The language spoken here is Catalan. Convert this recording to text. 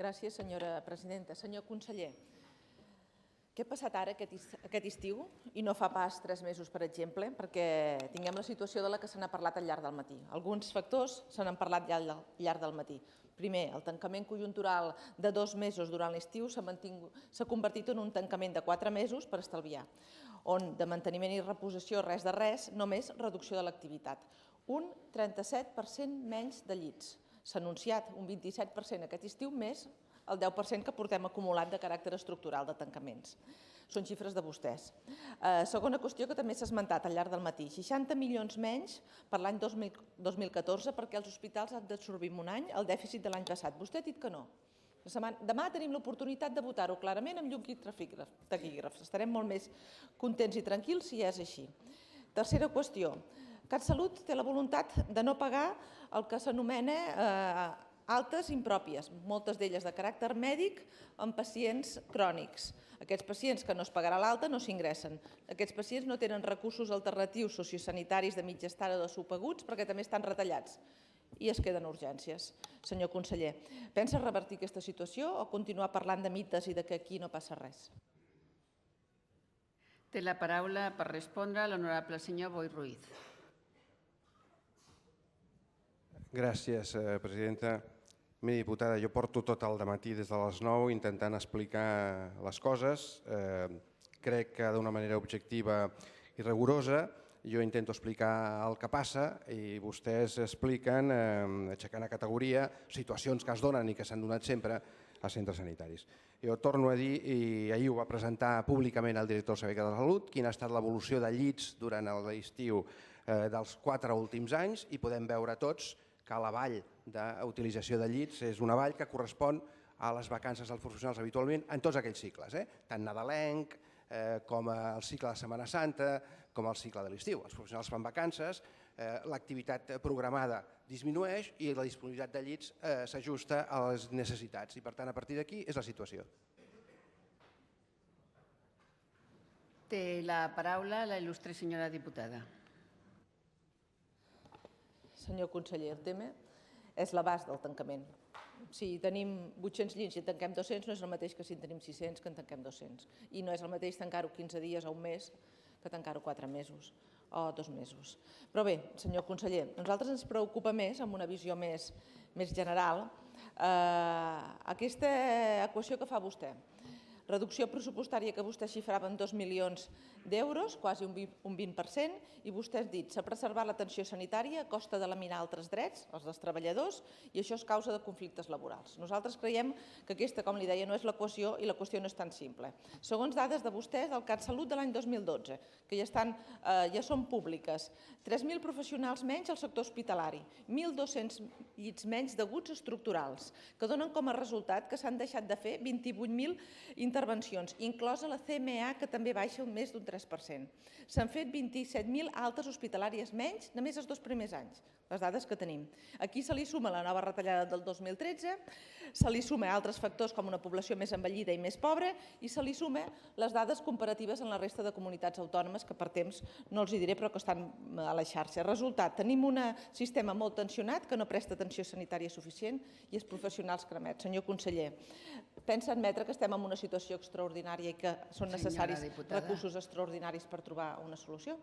Gràcies, senyora presidenta. Senyor conseller, què ha passat ara aquest estiu, i no fa pas 3 mesos, per exemple, perquè tinguem la situació de la que se n'ha parlat al llarg del matí. Alguns factors se n'han parlat ja al llarg del matí. Primer, el tancament conjuntural de 2 mesos durant l'estiu s'ha convertit en un tancament de 4 mesos per estalviar, on de manteniment i reposició res de res, només reducció de l'activitat. Un 37% menys de llits. S'ha anunciat un 27% aquest estiu, més el 10% que portem acumulat de caràcter estructural de tancaments. Són xifres de vostès. Segona qüestió que també s'ha esmentat al llarg del matí. 60 milions menys per l'any 2014 perquè els hospitals han d'absorbir en un any el dèficit de l'any passat. Vostè ha dit que no. Demà tenim l'oportunitat de votar-ho clarament amb llum i taquígrafs. Estarem molt més contents i tranquils si és així. Tercera qüestió. CatSalut té la voluntat de no pagar el que s'anomena altes impròpies, moltes d'elles de caràcter mèdic en pacients crònics. Aquests pacients que no es pagarà l'alta no s'ingressen. Aquests pacients no tenen recursos alternatius sociosanitaris de mitja estada o de subaguts perquè també estan retallats i es queden urgències. Senyor conseller, pensa revertir aquesta situació o continuar parlant de mites i que aquí no passa res? Té la paraula per respondre l'honorable senyor Boi Ruiz. Gràcies, presidenta. Miri, diputada, jo porto tot el dematí des de les 9 intentant explicar les coses. Crec que d'una manera objectiva i rigorosa. Jo intento explicar el que passa i vostès expliquen, aixecant a categoria, situacions que es donen i que s'han donat sempre als centres sanitaris. Jo torno a dir, i ahir ho va presentar públicament el director del Servei de Salut, quina ha estat l'evolució de llits durant l'estiu dels 4 últims anys, i podem veure tots que la vall d'utilització de llits és una vall que correspon a les vacances dels professionals habitualment en tots aquells cicles, tant nadalenc com el cicle de Setmana Santa, com el cicle de l'estiu. Els professionals fan vacances, l'activitat programada disminueix i la disponibilitat de llits s'ajusta a les necessitats. I per tant, a partir d'aquí és la situació. Té la paraula la il·lustre senyora diputada. Senyor conseller, el tema és l'abast del tancament. Si tenim 800 llits i en tanquem 200, no és el mateix que si en tenim 600 que en tanquem 200. I no és el mateix tancar-ho 15 dies o un mes que tancar-ho 4 mesos o 2 mesos. Però bé, senyor conseller, a nosaltres ens preocupa més, amb una visió més general, aquesta equació que fa vostè. Reducció pressupostària que vostè xifrava en 2 milions d'euros, quasi un 20%, i vostè ha dit s'ha preservat l'atenció sanitària a costa de laminar altres drets, els dels treballadors, i això és causa de conflictes laborals. Nosaltres creiem que aquesta, com li deia, no és l'equació i l'equació no és tan simple. Segons dades de vostès del CatSalut de l'any 2012, que ja són públiques, 3.000 professionals menys al sector hospitalari, 1.200 llits menys d'aguts estructurals, que donen com a resultat que s'han deixat de fer 28.000 intervencions, inclosa la CMA, que també baixa més d'un 3%. S'han fet 27.000 altes hospitalàries menys només els 2 primers anys, les dades que tenim. Aquí se li suma la nova retallada del 2013, se li suma altres factors com una població més envellida i més pobra i se li suma les dades comparatives en la resta de comunitats autònomes que per temps no els hi diré però que estan a la xarxa. Resultat, tenim un sistema molt tensionat que no presta atenció sanitària suficient i els professionals cremats. Senyor conseller, pensa admetre que estem en una situació extraordinària i que són necessaris recursos extraordinaris per trobar una solució?